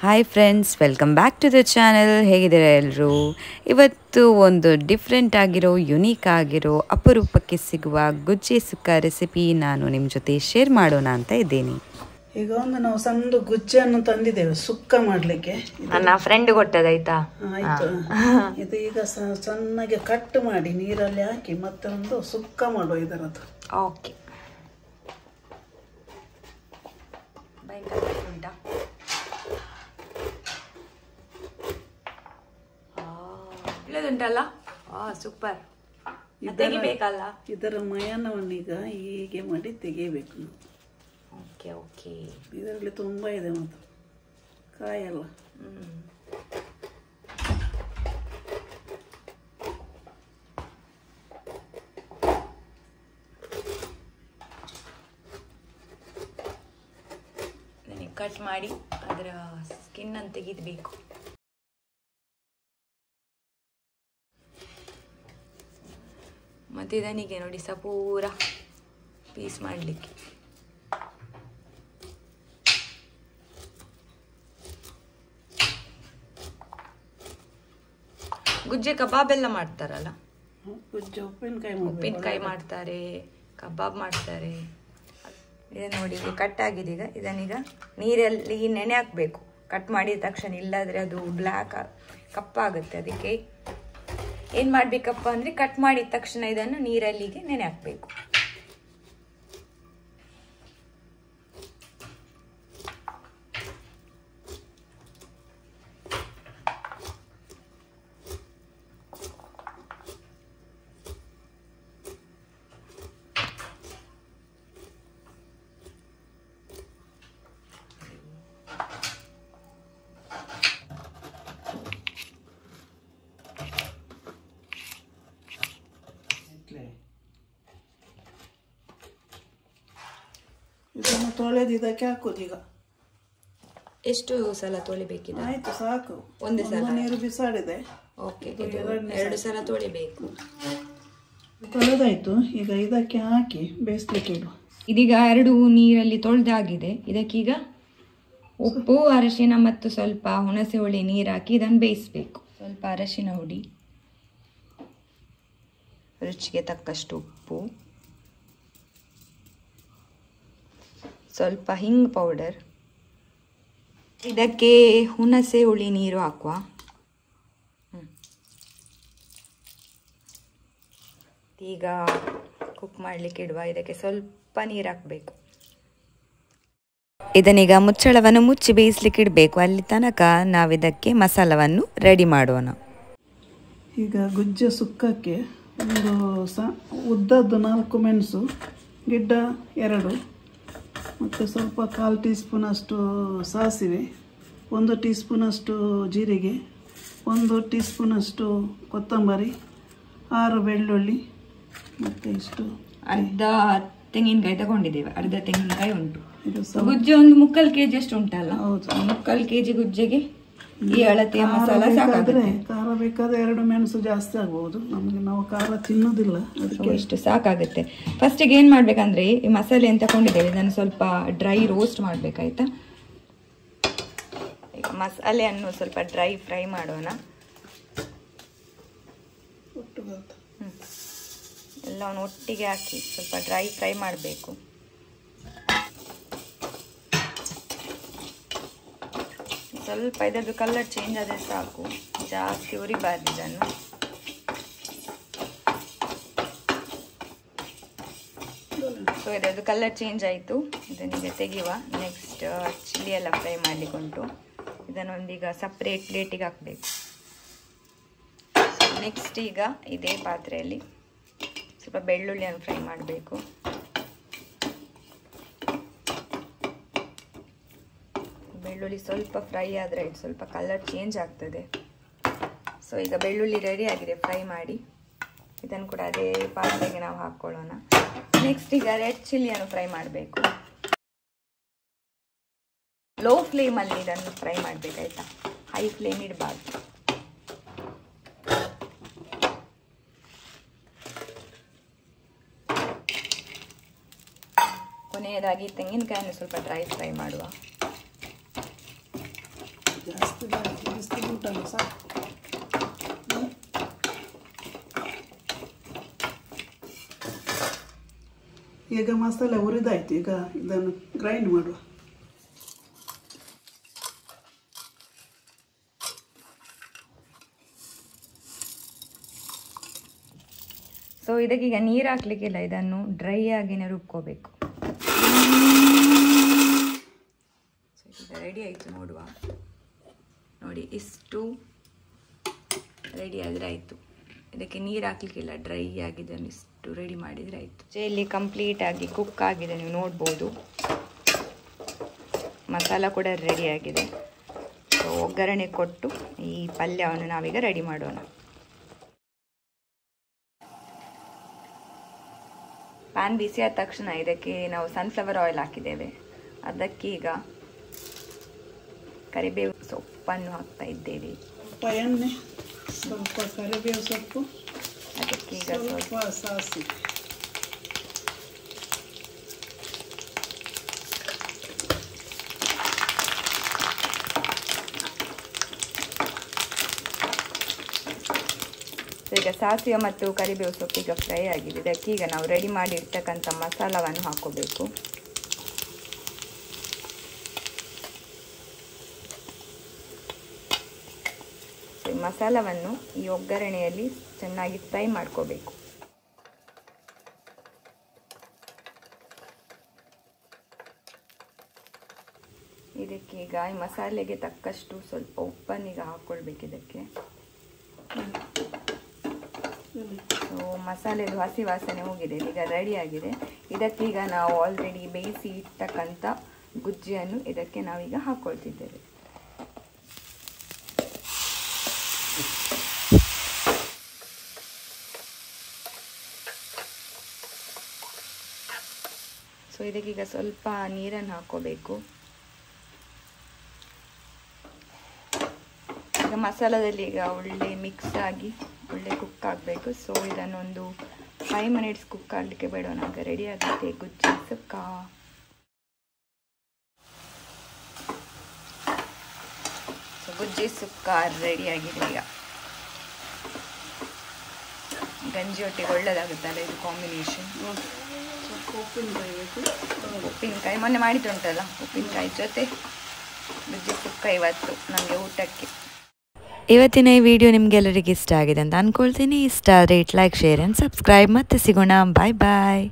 Hi friends, welcome back to the channel. ಹೇಗಿದ್ದೀರಾ ಎಲ್ಲರೂ? ಇವತ್ತು ಒಂದು ಡಿಫ್ರೆಂಟ್ ಆಗಿರೋ, ಯುನೀಕ್ ಆಗಿರೋ, ಅಪರೂಪಕ್ಕೆ ಸಿಗುವ ಗುಜ್ಜೆ ಸುಕ್ಕ ರೆಸಿಪಿ ನಾನು ನಿಮ್ಮ ಜೊತೆ ಶೇರ್ ಮಾಡೋಣ ಅಂತ ಇದ್ದೀನಿ. ಈಗ ಒಂದು ನಾವು ಸಣ್ಣ ಗುಜ್ಜೆಯನ್ನು ತಂದಿದ್ದೇವೆ ಸುಕ್ಕ ಮಾಡಲಿಕ್ಕೆ. ನನ್ನ ಫ್ರೆಂಡ್ ಕೊಟ್ಟದಾಯ್ತಾ? ಆಯ್ತು. ಇದು ಈಗ ಚೆನ್ನಾಗಿ ಕಟ್ ಮಾಡಿ ನೀರಲ್ಲಿ ಹಾಕಿ ಮತ್ತೆ ಒಂದು ಸುಕ್ಕ ಮಾಡುವ ಇದರದ್ದು. ಓಕೆ. ಉಂಟಲ್ಲ, ಸೂಪರ್. ತೆಗಿಬೇಕಲ್ಲ, ಇದರ ಮಯಾನವನ್ನೀಗ ಹೀಗೆ ಮಾಡಿ ತೆಗಿಬೇಕು. Okay okay. ಇದರಲ್ಲಿ ತುಂಬ ಇದೆ ಮತ್ತು ಕಾಯಲ್ಲ. ಕಟ್ ಮಾಡಿ ಅದರ ಸ್ಕಿನ್ ಅನ್ನು ತೆಗಿಬೇಕು. ಮತ್ತೆ ಇದನಿಗೆ ನೋಡಿ ಪೂರ ಪೀಸ್ ಮಾಡಲಿಕ್ಕೆ. ಗುಜ್ಜೆ ಕಬಾಬ್ ಎಲ್ಲ ಮಾಡ್ತಾರಲ್ಲ, ಗುಜ್ಜೆ ಉಪ್ಪಿನಕಾಯಿ ಮಾಡ್ತಾರೆ, ಕಬಾಬ್ ಮಾಡ್ತಾರೆ. ಇದನ್ನು ನೋಡಿ, ಇದು ಕಟ್ ಆಗಿದೆ. ಈಗ ಇದನ್ನೀಗ ನೀರಲ್ಲಿ ನೆನೆ ಹಾಕಬೇಕು. ಕಟ್ ಮಾಡಿದ ತಕ್ಷಣ, ಇಲ್ಲಾದರೆ ಅದು ಬ್ಲ್ಯಾಕ್ ಕಪ್ಪಾಗುತ್ತೆ. ಅದಕ್ಕೆ ಏನು ಮಾಡಬೇಕಪ್ಪ ಅಂದರೆ, ಕಟ್ ಮಾಡಿದ ತಕ್ಷಣ ಇದನ್ನು ನೀರಲ್ಲಿಗೆ ನೆನೆ ಹಾಕಬೇಕು. ಇದನ್ನು ತೊಳೆದು ಇದಕ್ಕೆ ಹಾಕೋದು. ಈಗ ಎಷ್ಟು ಸಲ ತೊಳಿಬೇಕಿದೆ? ಆಯ್ತು, ಸಾಕು. ಒಂದೇ ಸಲ ನೀರು ಬಿಸಾಡಿದೆ. ಓಕೆ, 2 ಸಲ ತೊಳಿಬೇಕು. ತೊಳೆದಾಯ್ತು. ಈಗ ಇದಕ್ಕೆ ಹಾಕಿ ಬೇಯಿಸ್ಲಿಕ್ಕೆ ಇಡುವ. ಇದೀಗ 2 ನೀರಲ್ಲಿ ತೊಳೆದಾಗಿದೆ. ಇದಕ್ಕೀಗ ಉಪ್ಪು, ಅರಶಿನ ಮತ್ತು ಸ್ವಲ್ಪ ಹುಣಸೆ ಹುಳಿ ನೀರು ಹಾಕಿ ಇದನ್ನು ಬೇಯಿಸಬೇಕು. ಸ್ವಲ್ಪ ಅರಶಿನ ಹುಡಿ, ರುಚಿಗೆ ತಕ್ಕಷ್ಟು ಉಪ್ಪು, ಸ್ವಲ್ಪ ಹಿಂಗ್ ಪೌಡರ್, ಇದಕ್ಕೆ ಹುಣಸೆ ಹುಳಿ ನೀರು ಹಾಕುವ. ಈಗ ಕುಕ್ ಮಾಡಲಿಕ್ಕೆ ಇಡುವ. ಇದಕ್ಕೆ ಸ್ವಲ್ಪ ನೀರು ಹಾಕಬೇಕು. ಇದನ್ನೀಗ ಮುಚ್ಚಳವನ್ನು ಮುಚ್ಚಿ ಬೇಯಿಸ್ಲಿಕ್ಕೆ ಇಡಬೇಕು. ಅಲ್ಲಿ ತನಕ ನಾವಿದಕ್ಕೆ ಮಸಾಲವನ್ನು ರೆಡಿ ಮಾಡೋಣ. ಈಗ ಗುಜ್ಜೆ ಸುಕ್ಕಕ್ಕೆ ಒಂದು ಉದ್ದದ್ದು 4 ಮೆಣಸು, ಗಿಡ್ಡ 2, ಮತ್ತು ಸ್ವಲ್ಪ 1/4 ಟೀ ಸ್ಪೂನಷ್ಟು ಸಾಸಿವೆ, 1 ಟೀ ಸ್ಪೂನಷ್ಟು ಜೀರಿಗೆ, 1 ಟೀ ಸ್ಪೂನಷ್ಟು ಕೊತ್ತಂಬರಿ, 6 ಬೆಳ್ಳುಳ್ಳಿ, ಮತ್ತು ಇಷ್ಟು ಅರ್ಧ ತೆಂಗಿನಕಾಯಿ ತಗೊಂಡಿದ್ದೇವೆ. ಅರ್ಧ ತೆಂಗಿನಕಾಯಿ ಉಂಟು. ಗುಜ್ಜೆ ಒಂದು 3/4 kg ಅಷ್ಟು ಉಂಟಲ್ಲ? ಹೌದು. 3/4 kg ಗುಜ್ಜೆಗೆ ಈ ಅಳತೆಯ ಮಸಾಲ ಸಾಕಾದ್ರೆ. ಖಾರ ಬೇಕಾದ್ರೆ 2 ಮೆಣಸು ಜಾಸ್ತಿ ಆಗ್ಬಹುದು. ನಮಗೆ ನಾವು ಖಾರ ತಿನ್ನೋದಿಲ್ಲ, ಅದಕ್ಕೆ ಇಷ್ಟು ಸಾಕಾಗುತ್ತೆ. ಫಸ್ಟಿಗೆ ಏನು ಮಾಡ್ಬೇಕಂದ್ರೆ, ಈ ಮಸಾಲೆ ಅಂತ ತಗೊಂಡಿದ್ದೇವೆ, ಇದನ್ನು ಸ್ವಲ್ಪ ಡ್ರೈ ರೋಸ್ಟ್ ಮಾಡ್ಬೇಕಾಯ್ತಾ. ಈಗ ಮಸಾಲೆಯನ್ನು ಸ್ವಲ್ಪ ಡ್ರೈ ಫ್ರೈ ಮಾಡೋಣ. ಎಲ್ಲವನ್ನು ಒಟ್ಟಿಗೆ ಹಾಕಿ ಸ್ವಲ್ಪ ಡ್ರೈ ಫ್ರೈ ಮಾಡಬೇಕು. ಸ್ವಲ್ಪ ಇದರದ್ದು ಕಲರ್ ಚೇಂಜ್ ಆದರೆ ಸಾಕು, ಜಾಸ್ತಿ ಉರಿಬಾರ್ದು ಇದನ್ನು. ಸೊ ಇದರದ್ದು ಕಲರ್ ಚೇಂಜ್ ಆಯಿತು. ಇದನ್ನೀಗ ತೆಗೆಯುವ. ನೆಕ್ಸ್ಟ್ ಚಿಲ್ಲಿ ಎಲ್ಲ ಫ್ರೈ ಮಾಡಲಿಕ್ಕೆ ಉಂಟು. ಇದನ್ನೊಂದೀಗ ಸಪ್ರೇಟ್ ಪ್ಲೇಟಿಗೆ ಹಾಕಬೇಕು. ನೆಕ್ಸ್ಟ್ ಈಗ ಇದೇ ಪಾತ್ರೆಯಲ್ಲಿ ಸ್ವಲ್ಪ ಬೆಳ್ಳುಳ್ಳಿಯನ್ನು ಫ್ರೈ ಮಾಡಬೇಕು. ಬೆಳ್ಳುಳ್ಳಿ ಸ್ವಲ್ಪ ಫ್ರೈ ಆದರೆ ಸ್ವಲ್ಪ ಕಲರ್ ಚೇಂಜ್ ಆಗ್ತದೆ. ಸೊ ಈಗ ಬೆಳ್ಳುಳ್ಳಿ ರೆಡಿ ಆಗಿದೆ ಫ್ರೈ ಮಾಡಿ. ಇದನ್ನು ಕೂಡ ಅದೇ ಪಾತ್ರೆಗೆ ನಾವು ಹಾಕ್ಕೊಳ್ಳೋಣ. ನೆಕ್ಸ್ಟ್ ಈಗ ರೆಡ್ ಚಿಲ್ಲಿಯನ್ನು ಫ್ರೈ ಮಾಡಬೇಕು. ಲೋ ಫ್ಲೇಮಲ್ಲಿ ಇದನ್ನು ಫ್ರೈ ಮಾಡಬೇಕಾಯ್ತಾ, ಹೈ ಫ್ಲೇಮ್ ಇಡಬಾರ್ದು. ಕೊನೆಯದಾಗಿ ತೆಂಗಿನಕಾಯಿಯನ್ನು ಸ್ವಲ್ಪ ಡ್ರೈ ಫ್ರೈ ಮಾಡುವ. ಜಾಸ್ತಿ ಬಿಸಿಲು ಉಂಟಲ್ಲ ಸಾಕು. ಈಗ ಮಸಾಲೆ ಹುರಿದಾಯ್ತು. ಈಗ ಇದನ್ನು ಗ್ರೈಂಡ್ ಮಾಡುವ. ಸೊ ಇದಕ್ಕೀಗ ನೀರು ಹಾಕ್ಲಿಕ್ಕಿಲ್ಲ, ಇದನ್ನು ಡ್ರೈ ಆಗಿನೇ ರುಬ್ಕೋಬೇಕು. ಸೊ ಈಗ ರೆಡಿ ಆಯಿತು, ನೋಡುವ. ನೋಡಿ, ಇಷ್ಟು ರೆಡಿ ಆದರೆ ಆಯಿತು. ಇದಕ್ಕೆ ನೀರು ಹಾಕ್ಲಿಕ್ಕಿಲ್ಲ, ಡ್ರೈ ಆಗಿದೆ, ಇಷ್ಟು ರೆಡಿ ಮಾಡಿದರೆ ಆಯಿತು. ಇಲ್ಲಿ ಕಂಪ್ಲೀಟಾಗಿ ಕುಕ್ ಆಗಿದೆ, ನೀವು ನೋಡ್ಬೋದು. ಮಸಾಲ ಕೂಡ ರೆಡಿ ಆಗಿದೆ. ಸೊ ಒಗ್ಗರಣೆ ಕೊಟ್ಟು ಈ ಪಲ್ಯವನ್ನು ನಾವೀಗ ರೆಡಿ ಮಾಡೋಣ. ಪ್ಯಾನ್ ಬಿಸಿ ಆದ ತಕ್ಷಣ ಇದಕ್ಕೆ ನಾವು ಸನ್ಫ್ಲವರ್ ಆಯಿಲ್ ಹಾಕಿದ್ದೇವೆ. ಅದಕ್ಕೀಗ ಕರಿಬೇವು ಸೊಪ್ಪನ್ನು ಹಾಕ್ತಾ ಇದ್ದೇವೆ. ಸ್ವಲ್ಪ ಎಣ್ಣೆ, ಸ್ವಲ್ಪ ಕರಿಬೇವು ಸೊಪ್ಪು, ಅದಕ್ಕೀಗ ಸ್ವಲ್ಪ ಸಾಸಿವೆ. ಈಗ ಸಾಸಿವೆ ಮತ್ತು ಕರಿಬೇವು ಸೊಪ್ಪು ಈಗ ಫ್ರೈ ಆಗಿದೆ. ಇದಕ್ಕೀಗ ನಾವು ರೆಡಿ ಮಾಡಿ ಇರ್ತಕ್ಕಂಥ ಮಸಾಲವನ್ನು ಹಾಕೋಬೇಕು. ಈ ಮಸಾಲವನ್ನು ಈ ಒಗ್ಗರಣೆಯಲ್ಲಿ ಚೆನ್ನಾಗಿ ಫ್ರೈ ಮಾಡ್ಕೋಬೇಕು. ಇದಕ್ಕೀಗ ಈ ಮಸಾಲೆಗೆ ತಕ್ಕಷ್ಟು ಸ್ವಲ್ಪ ಉಪ್ಪನ್ನೀಗ ಹಾಕ್ಕೊಳ್ಬೇಕು ಇದಕ್ಕೆ. ಸೊ ಮಸಾಲೆದು ಹಸಿ ವಾಸನೆ ಹೋಗಿದೆ, ಈಗ ರೆಡಿ ಆಗಿದೆ. ಇದಕ್ಕೀಗ ನಾವು ಆಲ್ರೆಡಿ ಬೇಯಿಸಿ ಇಟ್ಟಕ್ಕಂಥ ಗುಜ್ಜಿಯನ್ನು ಇದಕ್ಕೆ ನಾವೀಗ ಹಾಕ್ಕೊಳ್ತಿದ್ದೇವೆ. ಸೊ ಇದಕ್ಕೀಗ ಸ್ವಲ್ಪ ನೀರನ್ನು ಹಾಕ್ಕೋಬೇಕು. ಈಗ ಮಸಾಲದಲ್ಲಿ ಈಗ ಒಳ್ಳೆ ಮಿಕ್ಸ್ ಆಗಿ ಒಳ್ಳೆ ಕುಕ್ ಆಗಬೇಕು. ಸೊ ಇದನ್ನೊಂದು 5 ಮಿನಿಟ್ಸ್ ಕುಕ್ ಆಗಲಿಕ್ಕೆ ಬಿಡೋಣ. ಆಗ ರೆಡಿ ಆಗುತ್ತೆ ಗುಜ್ಜಿ ಸುಕ್ಕ. ಸೊ ಗುಜ್ಜಿ ಸುಕ್ಕ ರೆಡಿ ಆಗಿದೆ. ಈಗ ಗಂಜಿ ಒಟ್ಟಿಗೆ ಒಳ್ಳೆದಾಗುತ್ತಲ್ಲ ಇದು ಕಾಂಬಿನೇಷನ್. ಉಪ್ಪಿನಕಾಯಿ ಮೊನ್ನೆ ಮಾಡಿದ್ದುಂಟಲ್ಲ, ಉಪ್ಪಿನಕಾಯಿ ಜೊತೆ ಗುಜ್ಜಿ ಸುಕ್ಕ ಇವತ್ತು ನಮಗೆ ಊಟಕ್ಕೆ. ಇವತ್ತಿನ ಈ ವಿಡಿಯೋ ನಿಮಗೆಲ್ಲರಿಗೆ ಇಷ್ಟ ಆಗಿದೆ ಅಂತ ಅಂದ್ಕೊಳ್ತೀನಿ. ಇಷ್ಟ ಆದರೆ ಲೈಕ್, ಶೇರ್ ಆ್ಯಂಡ್ ಸಬ್ಸ್ಕ್ರೈಬ್. ಮತ್ತೆ ಸಿಗೋಣ. ಬಾಯ್ ಬಾಯ್.